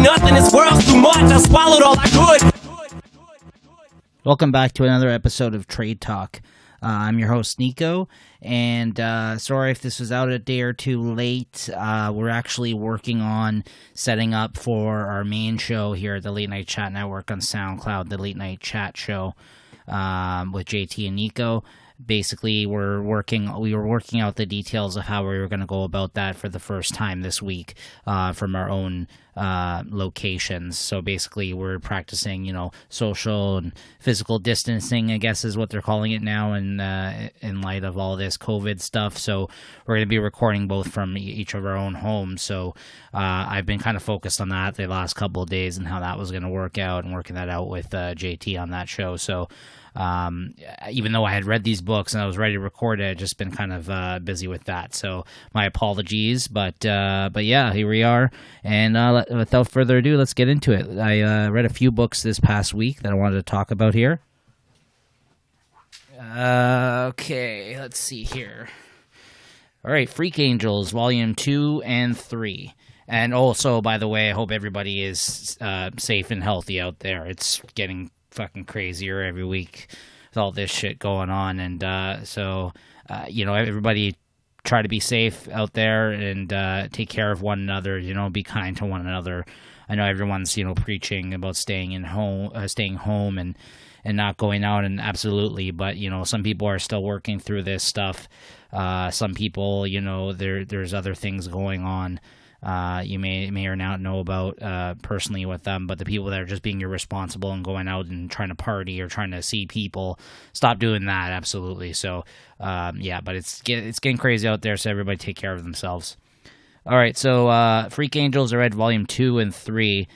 nothing, this world's too much, I swallowed all I could. Welcome back to another episode of Trade Talk. I'm your host, Niko, and sorry if this was out a day or two late. We're actually working on setting up for our main show here at the Late Night Chat Network on SoundCloud, the Late Night Chat Show with JT and Niko. Basically, we were working out the details of how we were going to go about that for the first time this week from our own locations. So basically, we're practicing, social and physical distancing, I guess is what they're calling it now, in light of all this COVID stuff. So we're going to be recording both from each of our own homes. So I've been kind of focused on that the last couple of days and how that was going to work out, and working that out with JT on that show. So even though I had read these books and I was ready to record it, I've just been kind of busy with that. So my apologies, but yeah, here we are. And without further ado, let's get into it. I read a few books this past week that I wanted to talk about here. Okay, let's see here. All right, Freak Angels, Volume 2 and 3. And also, by the way, I hope everybody is safe and healthy out there. It's getting fucking crazier every week with all this shit going on, and so everybody try to be safe out there and take care of one another. Be kind to one another. I know everyone's preaching about staying home and not going out, and absolutely, but some people are still working through this stuff. Some people, there's other things going on. You may or not know about personally with them, but the people that are just being irresponsible and going out and trying to party or trying to see people, stop doing that. Absolutely. So, but it's getting crazy out there. So everybody take care of themselves. All right. So, Freak Angels, I read Volume 2 and 3.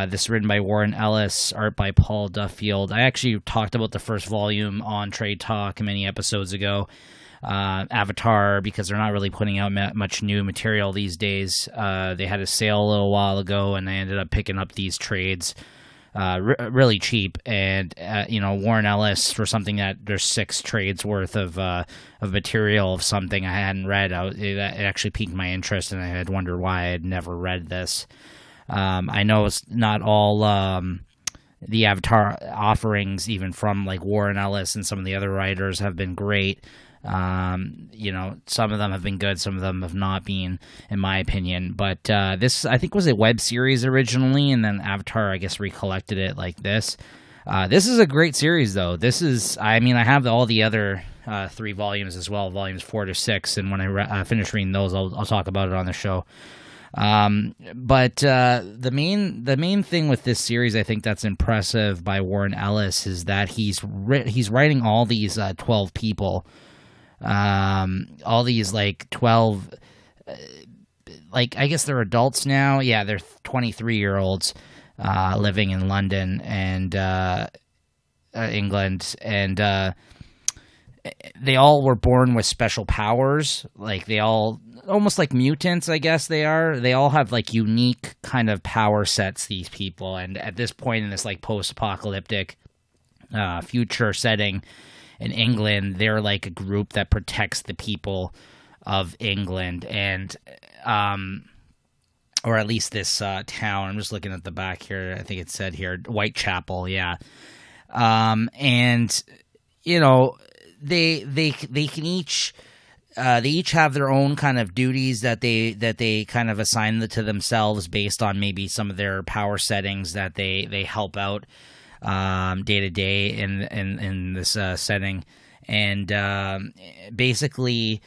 This is written by Warren Ellis, art by Paul Duffield. I actually talked about the first volume on Trade Talk many episodes ago. Avatar, because they're not really putting out much new material these days. They had a sale a little while ago, and I ended up picking up these trades really cheap. And Warren Ellis, for something that there's 6 trades worth of material of something I hadn't read, it actually piqued my interest, and I had wondered why I had never read this. I know it's not all the Avatar offerings, even from like Warren Ellis and some of the other writers, have been great. Some of them have been good, some of them have not been, in my opinion. But this, I think, was a web series originally, and then Avatar, I guess, recollected it like this. This is a great series, though. I have all the other 3 volumes as well, volumes 4 to 6, and when I finish reading those, I'll talk about it on the show. But the main thing with this series, I think, that's impressive by Warren Ellis is that he's writing all these 12 people. All these 12, I guess they're adults now. Yeah, they're 23-year-olds living in London and England, and they all were born with special powers. They all, almost like mutants, I guess they are. They all have unique kind of power sets, these people. And at this point in this post-apocalyptic future setting in England, they're like a group that protects the people of England, and or at least this town. I'm just looking at the back here. I think it said here Whitechapel. Yeah, and they can each they each have their own kind of duties that they kind of assign to themselves based on maybe some of their power settings that they help out day to day in this setting. And basically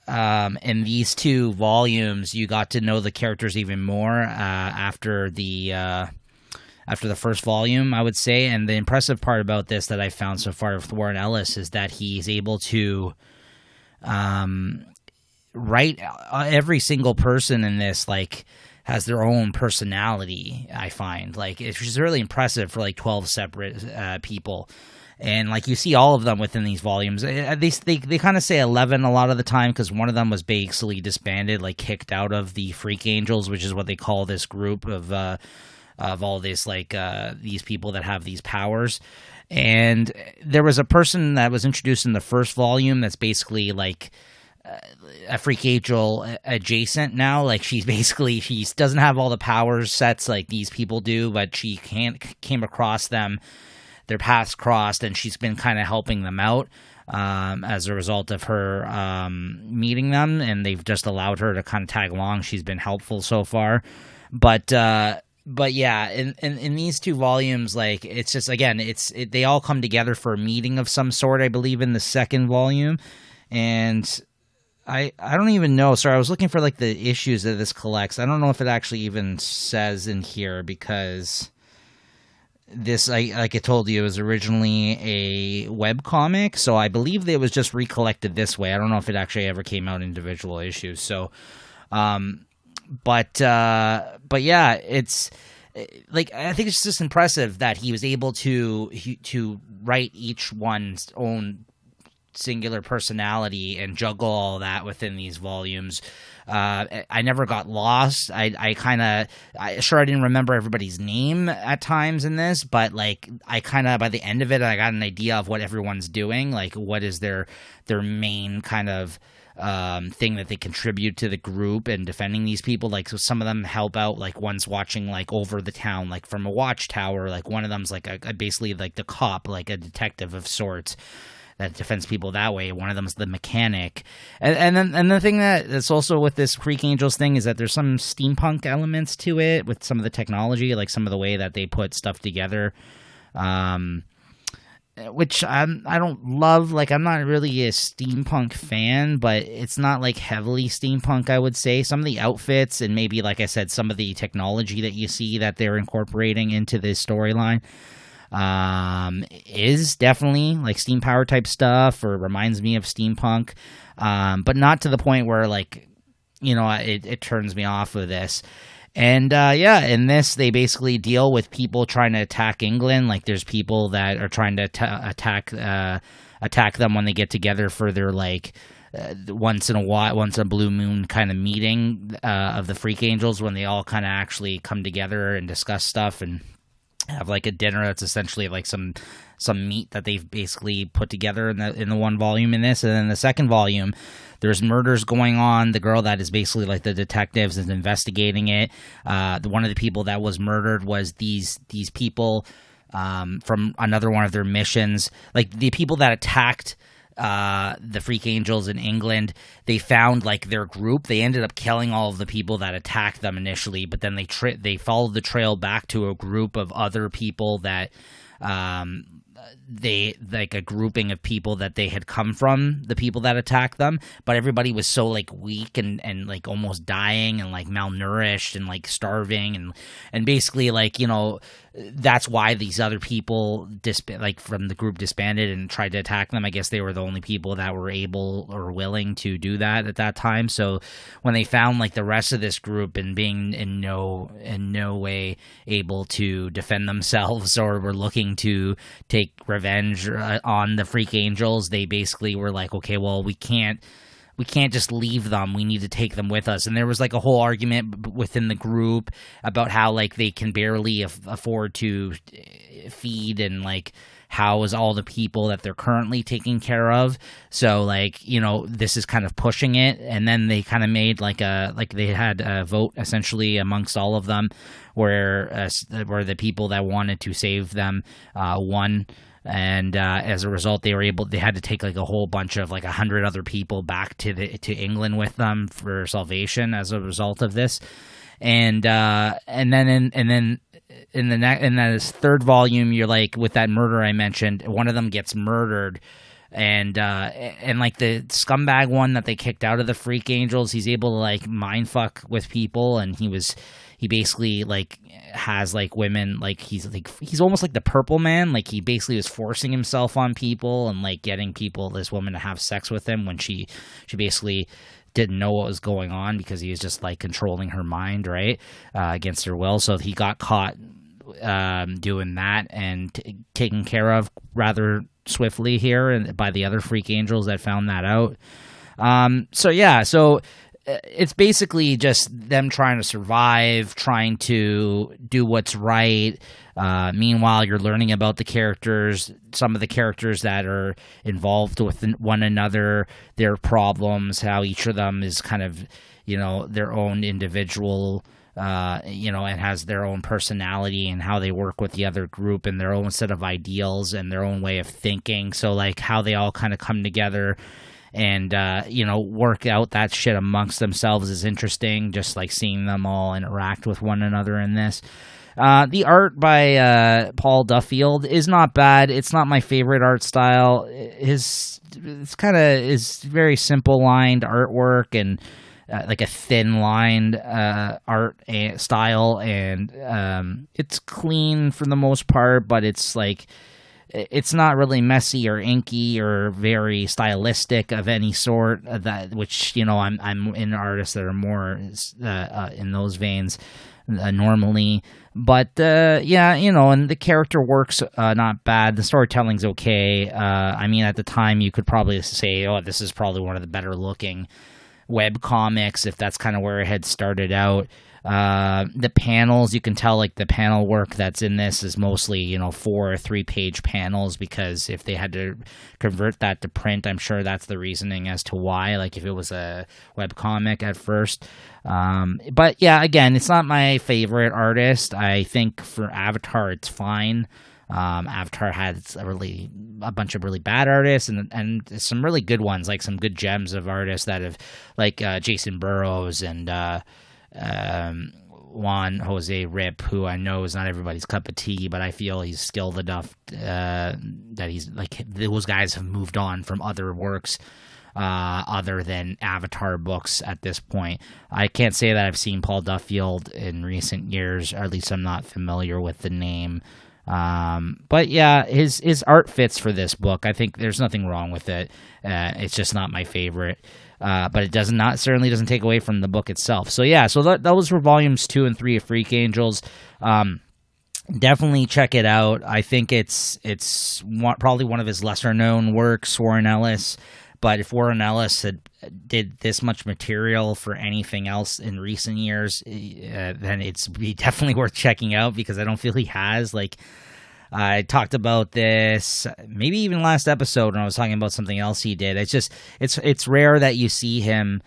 in these 2 volumes you got to know the characters even more after the first volume, I would say. And the impressive part about this that I found so far with Warren Ellis is that he's able to write every single person in this has their own personality. I find it's just really impressive for 12 separate people. And you see all of them within these volumes. They kind of say 11 a lot of the time, because one of them was basically disbanded, kicked out of the Freak Angels, which is what they call this group of all this these people that have these powers. And there was a person that was introduced in the first volume that's basically a freak angel adjacent now. Like she doesn't have all the power sets like these people do, but she came across them, their paths crossed, and she's been kind of helping them out as a result of her meeting them, and they've just allowed her to kind of tag along. She's been helpful so far, but yeah, in these two volumes, like it's just again, they all come together for a meeting of some sort, I believe, in the second volume, and I don't even know. Sorry, I was looking for like the issues that this collects. I don't know if it actually even says in here, because this, like I told you, was originally a web comic, so I believe it was just recollected this way. I don't know if it actually ever came out in individual issues. So, but yeah, it's like, I think it's just impressive that he was able to write each one's own singular personality and juggle all that within these volumes. I never got lost. I didn't remember everybody's name at times in this, but like I kind of, by the end of it, I got an idea of what everyone's doing, like what is their main kind of thing that they contribute to the group and defending these people. Like, so some of them help out, like one's watching like over the town, like from a watchtower, like one of them's like a basically like the cop, like a detective of sorts that defends people that way. One of them is the mechanic, and then the thing that's also with this Freak Angels thing is that there's some steampunk elements to it with some of the technology, like some of the way that they put stuff together, which I don't love. Like, I'm not really a steampunk fan, but it's not like heavily steampunk, I would say. Some of the outfits and maybe, like I said, some of the technology that you see that they're incorporating into this storyline is definitely like steam power type stuff, or reminds me of steampunk, but not to the point where, like, you know, it turns me off of this. And yeah, in this they basically deal with people trying to attack England. Like, there's people that are trying to attack them when they get together for their like once in a blue moon kind of meeting of the Freak Angels, when they all kind of actually come together and discuss stuff and have like a dinner that's essentially like some meat that they've basically put together in the one volume in this. And then the second volume, there's murders going on. The girl that is basically like the detectives is investigating it. One of the people that was murdered was these people from another one of their missions. Like, the people that attacked the Freak Angels in England, they found like their group. They ended up killing all of the people that attacked them initially, but then they followed the trail back to a group of other people that they, like a grouping of people that they had come from, the people that attacked them, but everybody was so like weak and like almost dying and like malnourished and like starving and basically, like, you know, that's why these other people from the group disbanded and tried to attack them. I guess they were the only people that were able or willing to do that at that time. So when they found like the rest of this group and being in no way able to defend themselves or were looking to take revenge on the Freak Angels, they basically were like, okay, well, we can't just leave them. We need to take them with us. And there was like a whole argument within the group about how like they can barely afford to feed and like house all the people that they're currently taking care of. So, like, you know, this is kind of pushing it. And then they kind of made they had a vote essentially amongst all of them where the people that wanted to save them won. And as a result, they had to take like a whole bunch of like 100 other people back to England with them for salvation as a result of this. And then in this third volume, you're like, with that murder I mentioned, one of them gets murdered. And like the scumbag one that they kicked out of the Freak Angels, he's able to like mindfuck with people, and he basically like has like women, like he's almost like the Purple Man. Like, he basically was forcing himself on people and like getting this woman to have sex with him when she basically didn't know what was going on, because he was just like controlling her mind, right, against her will. So he got caught doing that and taken care of rather swiftly here and by the other Freak Angels that found that out. So it's basically just them trying to survive, trying to do what's right. Meanwhile, you're learning about the characters, some of the characters that are involved with one another, their problems, how each of them is kind of, their own individual, and has their own personality and how they work with the other group and their own set of ideals and their own way of thinking. So, like, how they all kind of come together and, work out that shit amongst themselves is interesting, just like seeing them all interact with one another in this. The art by Paul Duffield is not bad. It's not my favorite art style. It's very simple lined artwork and like a thin lined art style, and it's clean for the most part, but it's like it's not really messy or inky or very stylistic of any sort. Which I'm in artists that are more in those veins normally. But and the character works not bad. The storytelling's okay. At the time you could probably say, oh, this is probably one of the better looking web comics, if that's kind of where it had started out. The panels, you can tell, like, the panel work that's in this is mostly 4 or 3 page panels, because if they had to convert that to print, I'm sure that's the reasoning as to why, like, if it was a web comic at first. But yeah, again, it's not my favorite artist. I think for Avatar it's fine. Avatar has a bunch of really bad artists and some really good ones, like some good gems of artists that have, like Jason Burrows and Juan Jose Rip, who I know is not everybody's cup of tea, but I feel he's skilled enough that he's like, those guys have moved on from other works other than Avatar books at this point. I can't say that I've seen Paul Duffield in recent years, or at least I'm not familiar with the name. But yeah, his art fits for this book. I think there's nothing wrong with it. It's just not my favorite. But it certainly doesn't take away from the book itself. So yeah, so those were volumes 2 and 3 of Freak Angels. Definitely check it out. I think it's probably one of his lesser known works, Warren Ellis. But if Warren Ellis did this much material for anything else in recent years, then it's definitely worth checking out, because I don't feel he has. Like, I talked about this maybe even last episode when I was talking about something else he did. It's just it's rare that you see him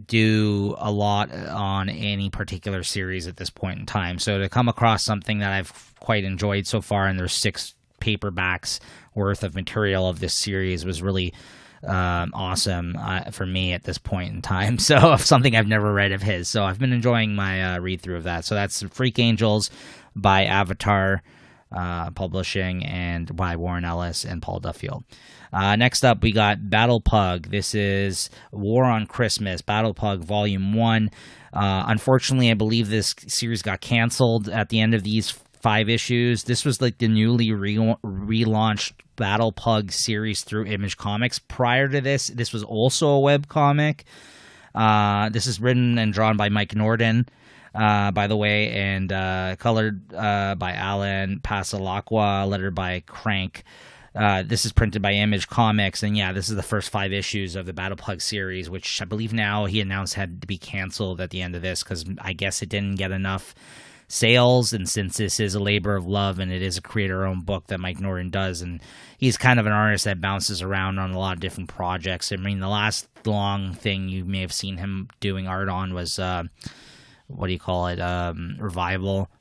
do a lot on any particular series at this point in time. So to come across something that I've quite enjoyed so far, and there's 6 paperbacks worth of material of this series, was really awesome for me at this point in time. So something I've never read of his. So I've been enjoying my read through of that. So that's Freak Angels by Avatar Publishing and by Warren Ellis and Paul Duffield. Next up, we got Battlepug. This is War on Christmas, Battlepug Vol.1. Unfortunately, I believe this series got canceled at the end of these 5 issues. This was like the newly relaunched Battlepug series through Image Comics. Prior to this was also a web comic. This is written and drawn by Mike Norden, by the way, and colored by Alan Pasalacqua, lettered by Crank. This is printed by Image Comics, and yeah, this is the first 5 issues of the Battlepug series, which I believe now he announced had to be canceled at the end of this, because I guess it didn't get enough sales, and since this is a labor of love and it is a creator-owned book that Mike Norton does, and he's kind of an artist that bounces around on a lot of different projects. I mean, the last long thing you may have seen him doing art on was Revival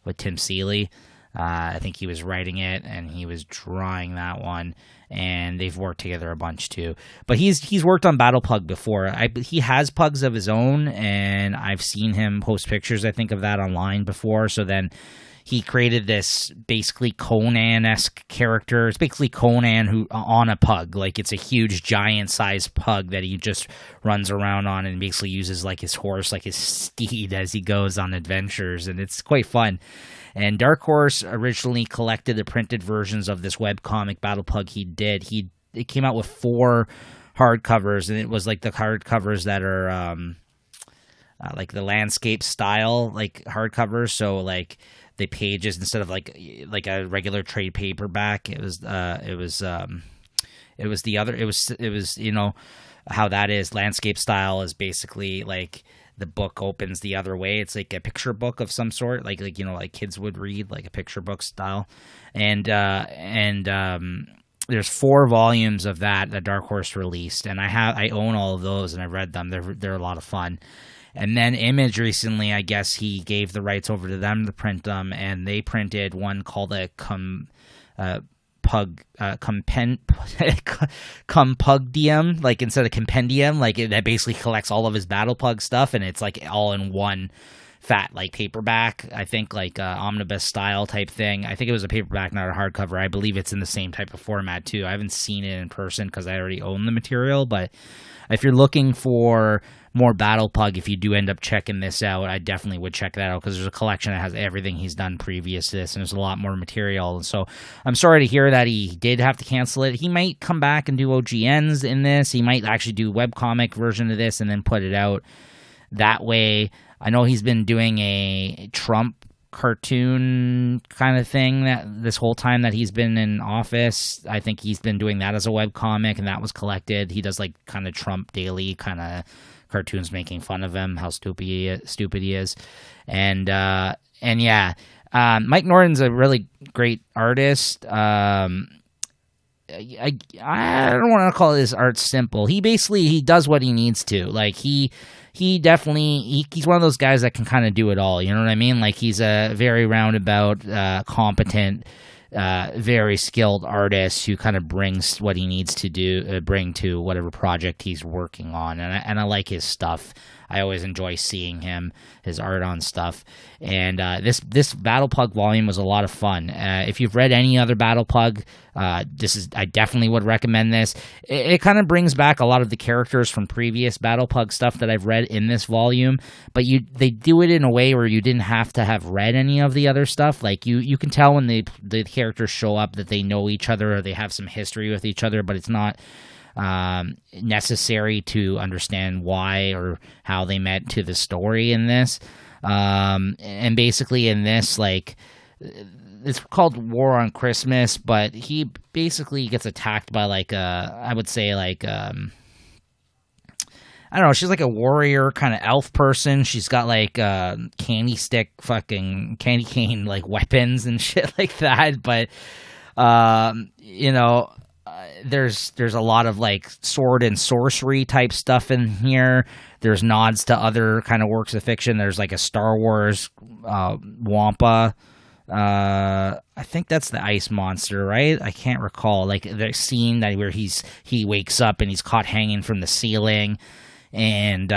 with Tim Seeley. I think he was writing it and he was drawing that one, and they've worked together a bunch too. But he's worked on Battlepug before. He has pugs of his own, and I've seen him post pictures, I think, of that online before. So then he created this basically Conan-esque character. It's basically Conan who on a pug. Like, it's a huge giant-sized pug that he just runs around on and basically uses like his horse, like his steed, as he goes on adventures, and it's quite fun. And Dark Horse originally collected the printed versions of this webcomic Battlepug it came out with 4 hardcovers, and it was like the hardcovers that are like the landscape style, like hardcovers. So like the pages, instead of like a regular trade paperback, it was how that is. Landscape style is basically like the book opens the other way. It's like a picture book of some sort, like like kids would read, like a picture book style. And there's 4 volumes of that Dark Horse released, and I own all of those, and I've read them. They're a lot of fun. And then Image recently, I guess he gave the rights over to them to print them, and they printed one called a Compendium, like instead of compendium, like that basically collects all of his Battlepug stuff, and it's like all in one fat like paperback. I think like omnibus style type thing. I think it was a paperback, not a hardcover. I believe it's in the same type of format too. I haven't seen it in person because I already own the material, but if you're looking for more Battlepug, if you do end up checking this out, I definitely would check that out because there's a collection that has everything he's done previous to this, and there's a lot more material. And so I'm sorry to hear that he did have to cancel it. He might come back and do OGNs in this. He might actually do a webcomic version of this and then put it out that way. I know he's been doing a Trump cartoon kind of thing that this whole time that he's been in office. I think he's been doing that as a webcomic, and that was collected. He does like kind of Trump daily kind of cartoons making fun of him, how stupid he is. And yeah, Mike Norton's a really great artist. I don't want to call his art simple. He does what he needs to. Like he's one of those guys that can kind of do it all. You know what I mean? Like he's a very roundabout, competent, very skilled artist who kind of brings what he needs to bring to whatever project he's working on. And I like his stuff. I always enjoy seeing his art on stuff. And this Battlepug volume was a lot of fun. If you've read any other Battlepug, I definitely would recommend this. It kind of brings back a lot of the characters from previous Battlepug stuff that I've read in this volume, but they do it in a way where you didn't have to have read any of the other stuff. Like you can tell when the characters show up that they know each other or they have some history with each other, but it's not necessary to understand why or how they met to the story in this. And basically in this, like, it's called War on Christmas, but he basically gets attacked by like I would say like I don't know, she's like a warrior kind of elf person. She's got like candy stick fucking candy cane like weapons and shit like that, but there's a lot of like sword and sorcery type stuff in here. There's nods to other kind of works of fiction. There's like a Star Wars Wampa. I think that's the ice monster, right? I can't recall. Like the scene where he wakes up and he's caught hanging from the ceiling, and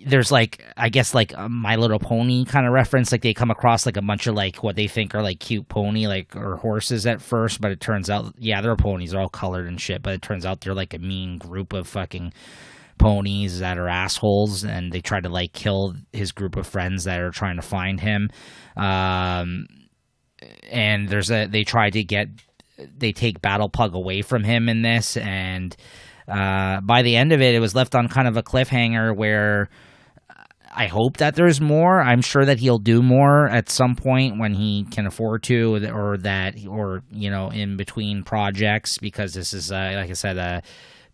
there's like, I guess like a My Little Pony kind of reference. Like they come across like a bunch of like what they think are like cute pony or horses at first, but it turns out, yeah, they're ponies. They're all colored and shit, but it turns out they're like a mean group of fucking ponies that are assholes, and they try to like kill his group of friends that are trying to find him. And they take Battlepug away from him in this, and by the end of it, it was left on kind of a cliffhanger where I hope that there's more. I'm sure that he'll do more at some point when he can afford to, or in between projects, because this is like I said, a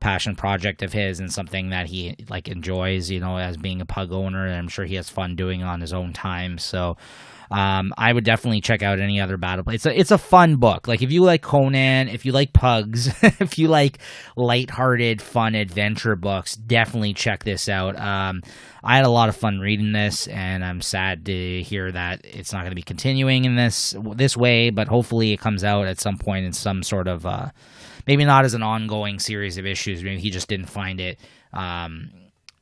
passion project of his and something that he like enjoys, as being a pug owner, and I'm sure he has fun doing on his own time. So I would definitely check out any other Battlepug. It's a fun book. Like if you like Conan, if you like pugs, if you like lighthearted, fun adventure books, definitely check this out. I had a lot of fun reading this, and I'm sad to hear that it's not going to be continuing in this way, but hopefully it comes out at some point in some sort of maybe not as an ongoing series of issues. Maybe he just didn't find it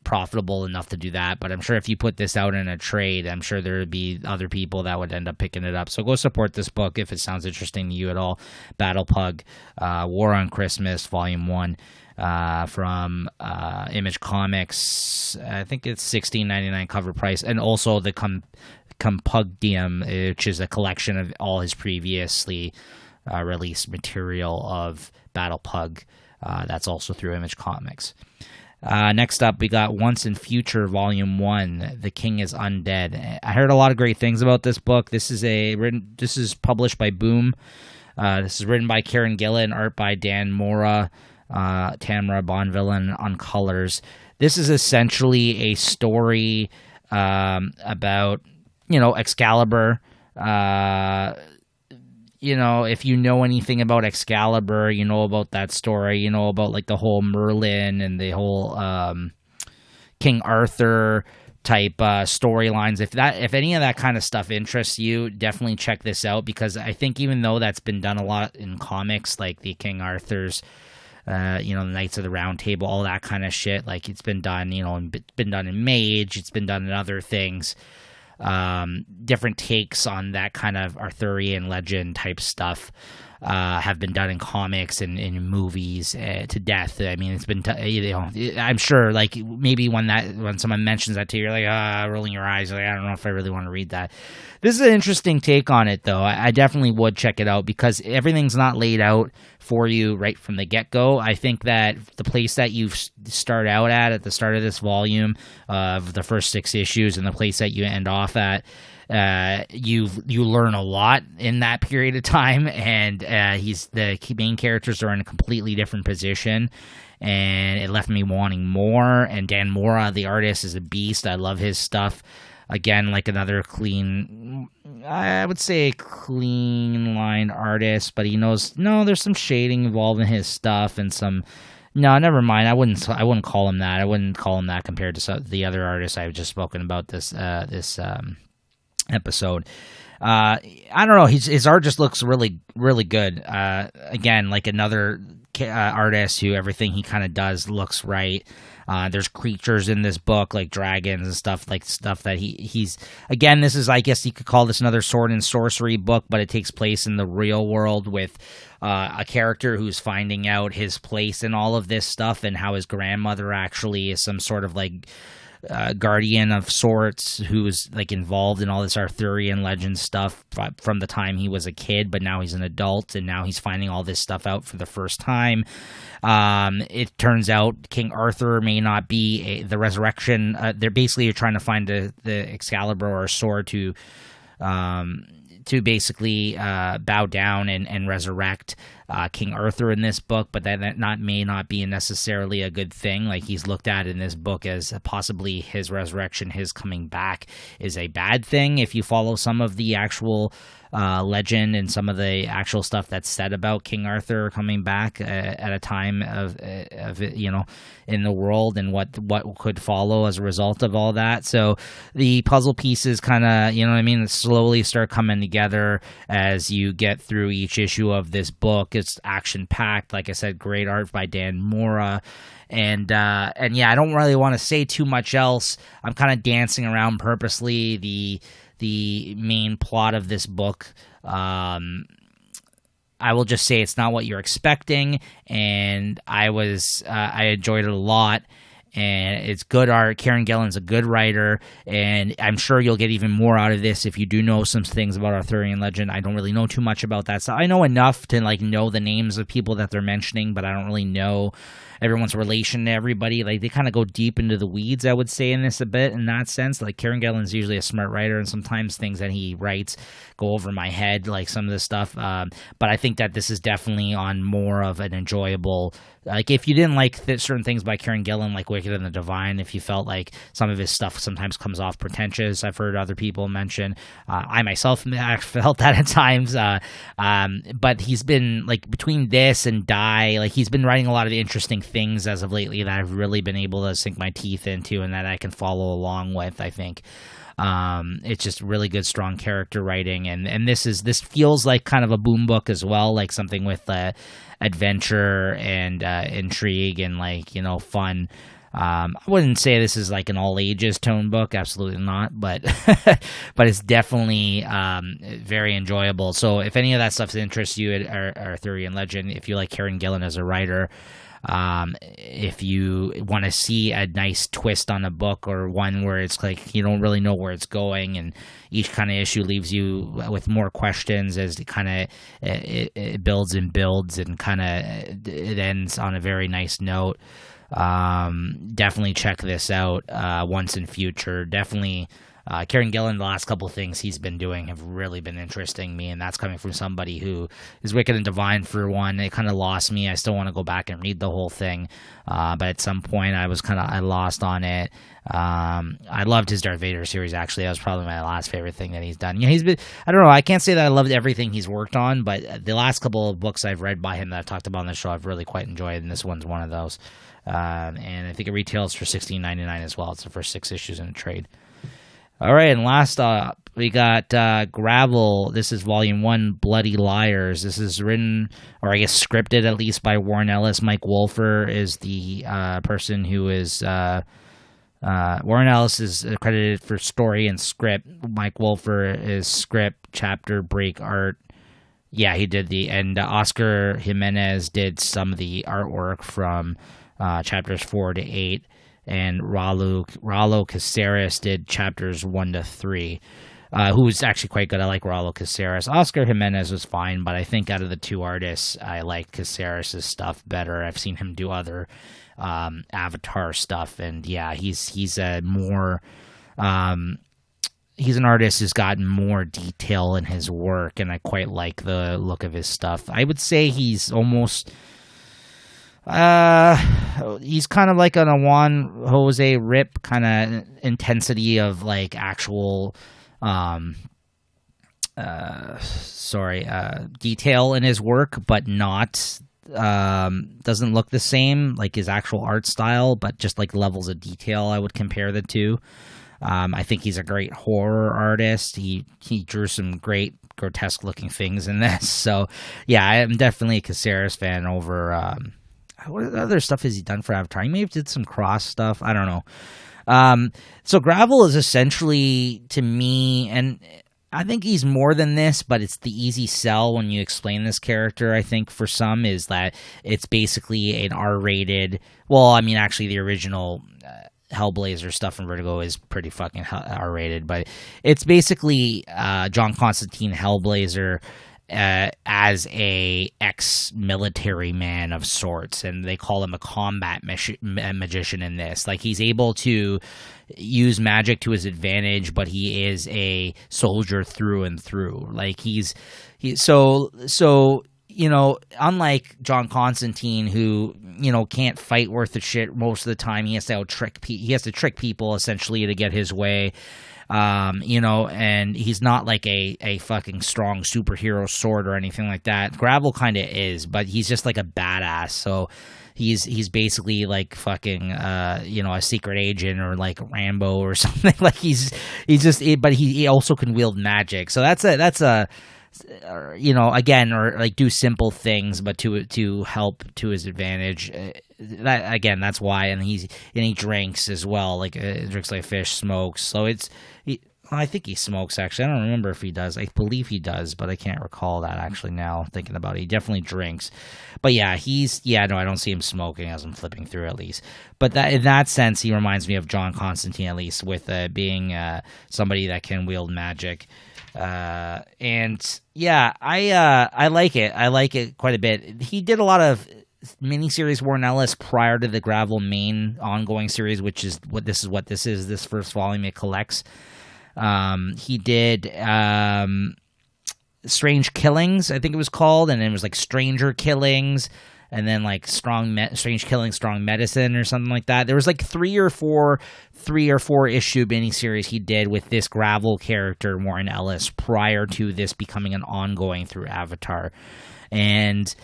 profitable enough to do that, but I'm sure if you put this out in a trade, I'm sure there would be other people that would end up picking it up. So go support this book if it sounds interesting to you at all. Battlepug, War on Christmas, Volume 1, from Image Comics. I think it's $16.99 cover price, and also the Compendium, which is a collection of all his previously released material of Battlepug. That's also through Image Comics. Next up, we got Once and Future Volume 1, The King is Undead. I heard a lot of great things about this book. This is published by Boom. This is written by Karen Gillan, art by Dan Mora. Tamara Bonvillain on colors. This is essentially a story about, Excalibur. If you know anything about Excalibur, you know about that story. You know about like the whole Merlin and the whole King Arthur type storylines. If any of that kind of stuff interests you, definitely check this out, because I think even though that's been done a lot in comics, like the King Arthur's, the Knights of the Round Table, all that kind of shit, like it's been done, been done in Mage, it's been done in other things. Different takes on that kind of Arthurian legend type stuff have been done in comics and in movies to death. I mean, it's been, I'm sure, like, maybe when someone mentions that to you, you're like, rolling your eyes, like, I don't know if I really want to read that. This is an interesting take on it, though. I definitely would check it out, because everything's not laid out for you right from the get-go. I think that the place that you start out at the start of this volume of the first 6 issues, and the place that you end off at, you learn a lot in that period of time, and the main characters are in a completely different position, and it left me wanting more. And Dan Mora, the artist, is a beast. I love his stuff. Again, like another clean, I would say clean line artist, but he knows, there's some shading involved in his stuff, and some, no, never mind. I wouldn't call him that. I wouldn't call him that compared to the other artists I've just spoken about this episode. I don't know. His art just looks really, really good. Again, like another artist who everything he kind of does looks right. There's creatures in this book, like dragons and stuff that he's, again, this is, I guess you could call this another sword and sorcery book, but it takes place in the real world with a character who's finding out his place in all of this stuff, and how his grandmother actually is some sort of like guardian of sorts, who's like involved in all this Arthurian legend stuff from the time he was a kid, but now he's an adult, and now he's finding all this stuff out for the first time. It turns out King Arthur may not be the resurrection. They're basically trying to find the Excalibur, or a sword, to basically bow down and resurrect King Arthur in this book, but that may not be necessarily a good thing. Like, he's looked at in this book as possibly his resurrection, his coming back, is a bad thing if you follow some of the actual legend and some of the actual stuff that's said about King Arthur coming back at a time of in the world, and what could follow as a result of all that. So the puzzle pieces kind of, slowly start coming together as you get through each issue of this book. It's action-packed. Like I said, great art by Dan Mora. And yeah, I don't really want to say too much else. I'm kind of dancing around purposely the main plot of this book. I will just say it's not what you're expecting, and I enjoyed it a lot, and it's good art. Kieran Gillen's a good writer, and I'm sure you'll get even more out of this if you do know some things about Arthurian legend. I don't really know too much about that, so I know enough to know the names of people that they're mentioning, but I don't really know everyone's relation to everybody. Like, they kind of go deep into the weeds, I would say, in this a bit, in that sense. Like, Kieran Gillen's usually a smart writer, and sometimes things that he writes go over my head, like some of this stuff. But I think that this is definitely on more of an enjoyable, like, if you didn't like certain things by Kieran Gillen, like Wicked and the Divine, if you felt like some of his stuff sometimes comes off pretentious, I've heard other people mention. I myself felt that at times. But he's been, like, between this and Die, like, he's been writing a lot of interesting things as of lately that I've really been able to sink my teeth into, and that I can follow along with, I think. It's just really good, strong character writing, and this feels like kind of a boom book as well, like something with adventure and intrigue and, like, fun. I wouldn't say this is like an all ages tone book, absolutely not, but but it's definitely very enjoyable. So if any of that stuff interests you at Arthurian legend, if you like Kieran Gillen as a writer, if you want to see a nice twist on a book, or one where it's like you don't really know where it's going, and each kind of issue leaves you with more questions as it kind of it builds and builds, and kind of it ends on a very nice note. Definitely check this out once in future. Definitely Kieran Gillen, the last couple of things he's been doing have really been interesting me, and that's coming from somebody who is Wicked and Divine for one. It kind of lost me. I still want to go back and read the whole thing, but at some point I lost on it. I loved his Darth Vader series, actually. That was probably my last favorite thing that he's done. You know, he's been, I don't know, I can't say that I loved everything he's worked on, but the last couple of books I've read by him that I've talked about on the show, I've really quite enjoyed, and this one's one of those. And I think it retails for $16.99 as well. It's the first 6 issues in a trade. All right, and last up, we got Gravel. This is Volume 1, Bloody Liars. This is written, or I guess scripted at least, by Warren Ellis. Mike Wolfer is the person who is... Warren Ellis is credited for story and script. Mike Wolfer is script, chapter, break, art. Yeah, he did and Oscar Jimenez did some of the artwork from chapters 4 to 8, and Ralo Caceres did chapters 1 to 3. Who was actually quite good. I like Ralo Caceres. Oscar Jimenez was fine, but I think out of the two artists, I like Caceres' stuff better. I've seen him do other Avatar stuff, and yeah, he's a more he's an artist who's gotten more detail in his work, and I quite like the look of his stuff. I would say he's almost he's kind of like an a Juan Jose Rip kind of intensity of like actual detail in his work, but not doesn't look the same like his actual art style, but just like levels of detail I would compare the two. I think he's a great horror artist. He drew some great grotesque looking things in this. So yeah, I am definitely a Caceres fan over what other stuff has he done for Avatar? He may have did some cross stuff. I don't know. So Gravel is essentially, to me, and I think he's more than this, but it's the easy sell when you explain this character, I think, for some, is that it's basically an R-rated... Well, I mean, actually, the original Hellblazer stuff from Vertigo is pretty fucking R-rated, but it's basically John Constantine Hellblazer as a ex-military man of sorts, and they call him a combat magician in this. Like, he's able to use magic to his advantage, but he is a soldier through and through. Like, so you know, unlike John Constantine, who, you know, can't fight worth a shit most of the time, he has to trick people essentially to get his way. You know, and he's not like a fucking strong superhero sword or anything like that. Gravel kind of is, but he's just like a badass. So he's basically like fucking you know, a secret agent or like Rambo or something. Like he's just, but he also can wield magic. So that's a you know, again, or like do simple things, but to help to his advantage. That again, that's why. And he drinks as well, like drinks like fish, smokes. So I think he smokes, actually. I don't remember if he does. I believe he does, but I can't recall that actually now, thinking about it. He definitely drinks. But yeah, no, I don't see him smoking as I'm flipping through, at least. But that, in that sense, he reminds me of John Constantine, at least, with being somebody that can wield magic. And yeah, I like it. I like it quite a bit. He did a lot of miniseries Warren Ellis prior to the Gravel main ongoing series, which is what this is. This first volume it collects. He did Strange Killings, I think it was called, and then it was like Stranger Killings, and then like Strange Killings, Strong Medicine, or something like that. There was like three or four issue miniseries he did with this Gravel character, Warren Ellis, prior to this becoming an ongoing through Avatar. And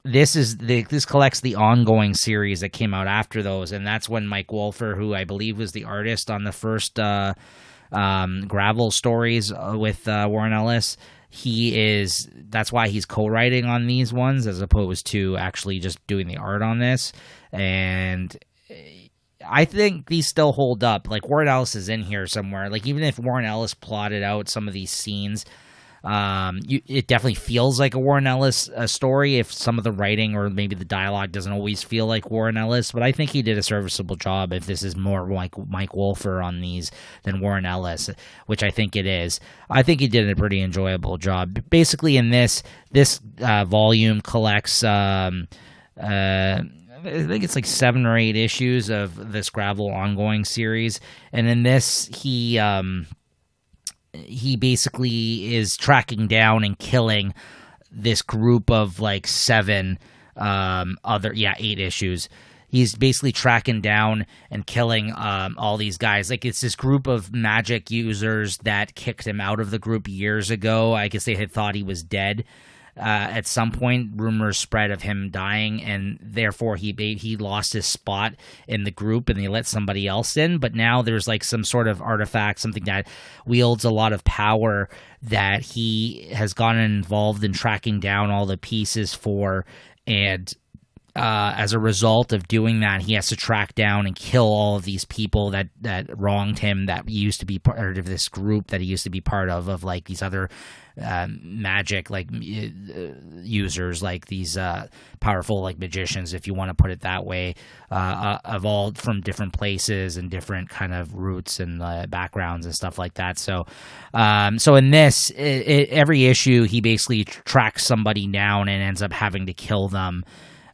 this collects the ongoing series that came out after those, and that's when Mike Wolfer, who I believe was the artist on the first Gravel stories with Warren Ellis, that's why he's co-writing on these ones as opposed to actually just doing the art on this. And I think these still hold up. Like, Warren Ellis is in here somewhere. Like, even if Warren Ellis plotted out some of these scenes, it definitely feels like a Warren Ellis story if some of the writing or maybe the dialogue doesn't always feel like Warren Ellis, but I think he did a serviceable job if this is more like Mike Wolfer on these than Warren Ellis, which I think it is. I think he did a pretty enjoyable job. Basically, in this volume collects I think it's like 7 or 8 issues of this Gravel ongoing series, and in this he basically is tracking down and killing this group of like 8 issues. He's basically tracking down and killing all these guys. Like, it's this group of magic users that kicked him out of the group years ago. I guess they had thought he was dead. At some point, rumors spread of him dying, and therefore he lost his spot in the group, and they let somebody else in. But now there's like some sort of artifact, something that wields a lot of power that he has gotten involved in tracking down all the pieces for, and as a result of doing that, he has to track down and kill all of these people that wronged him, that used to be part of this group that he used to be part of like these other magic like users, like these powerful like magicians, if you want to put it that way, evolved from different places and different kind of roots and backgrounds and stuff like that. So in this, every issue he basically tracks somebody down and ends up having to kill them.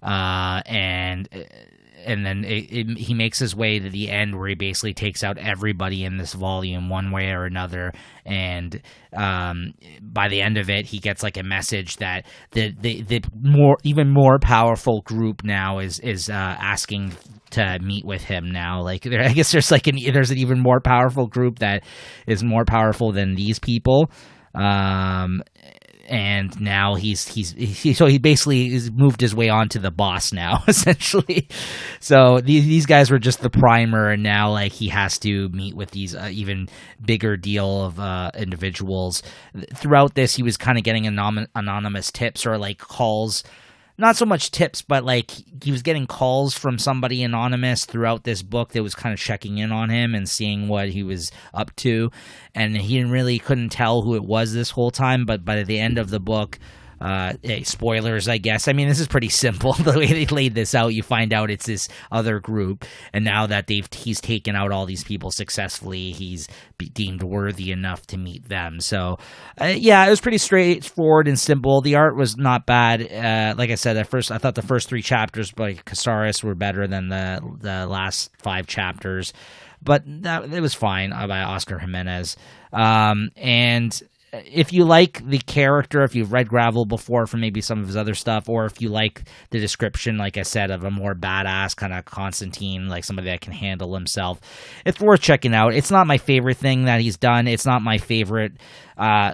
And then he makes his way to the end where he basically takes out everybody in this volume one way or another. And by the end of it, he gets like a message that the even more powerful group now is asking to meet with him now. Like, I guess there's an even more powerful group that is more powerful than these people. And now so he basically has moved his way on to the boss now, essentially. So these guys were just the primer, and now like he has to meet with these even bigger deal of individuals. Throughout this, he was kind of getting anonymous tips or like calls. Not so much tips, but like he was getting calls from somebody anonymous throughout this book that was kind of checking in on him and seeing what he was up to. And he couldn't tell who it was this whole time, but by the end of the book, spoilers, I guess. I mean, this is pretty simple. The way they laid this out, you find out it's this other group, and now that he's taken out all these people successfully, he's deemed worthy enough to meet them. So, it was pretty straightforward and simple. The art was not bad. Like I said, at first, I thought the first 3 chapters by Casares were better than the last 5 chapters, but it was fine by Oscar Jimenez. And if you like the character, if you've read Gravel before from maybe some of his other stuff, or if you like the description, like I said, of a more badass kind of Constantine, like somebody that can handle himself, it's worth checking out. It's not my favorite thing that he's done. It's not my favorite. I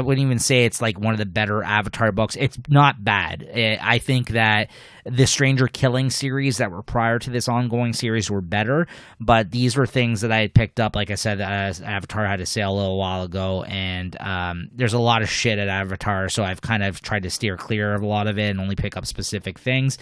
wouldn't even say it's like one of the better Avatar books. It's not bad. I think that the Stranger Killing series that were prior to this ongoing series were better, but these were things that I had picked up, like I said, as Avatar had a sale a little while ago, and there's a lot of shit at Avatar, so I've kind of tried to steer clear of a lot of it and only pick up specific things.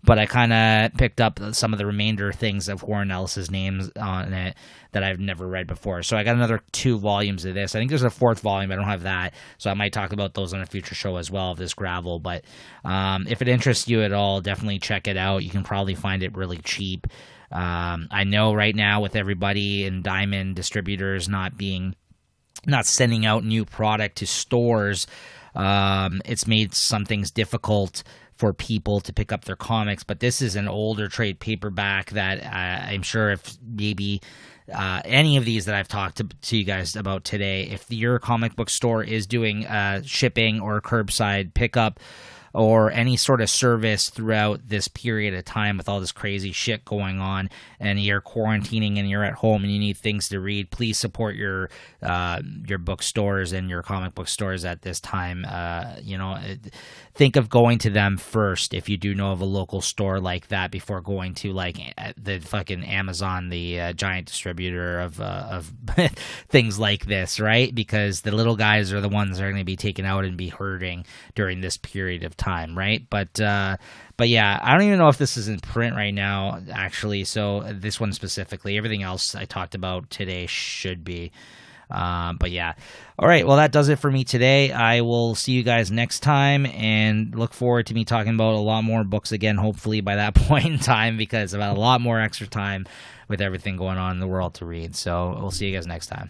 But I kind of picked up some of the remainder things of Warren Ellis's names on it that I've never read before. So I got another 2 volumes of this. I think there's a 4th volume. I don't have that. So I might talk about those on a future show as well, of this Gravel. But if it interests you at all, definitely check it out. You can probably find it really cheap. I know right now with everybody in Diamond distributors not sending out new product to stores, it's made some things difficult for people to pick up their comics, but this is an older trade paperback that I'm sure if maybe any of these that I've talked to you guys about today, if your comic book store is doing shipping or curbside pickup or any sort of service throughout this period of time with all this crazy shit going on, and you're quarantining and you're at home and you need things to read, please support your bookstores and your comic book stores at this time. Think of going to them first if you do know of a local store like that before going to like the fucking Amazon, the giant distributor of things like this, right? Because the little guys are the ones that are going to be taken out and be hurting during this period of time, right? But yeah, I don't even know if this is in print right now, actually. So this one specifically, everything else I talked about today should be. But yeah. All right. Well, that does it for me today. I will see you guys next time and look forward to me talking about a lot more books again, hopefully by that point in time, because I've got a lot more extra time with everything going on in the world to read. So we'll see you guys next time.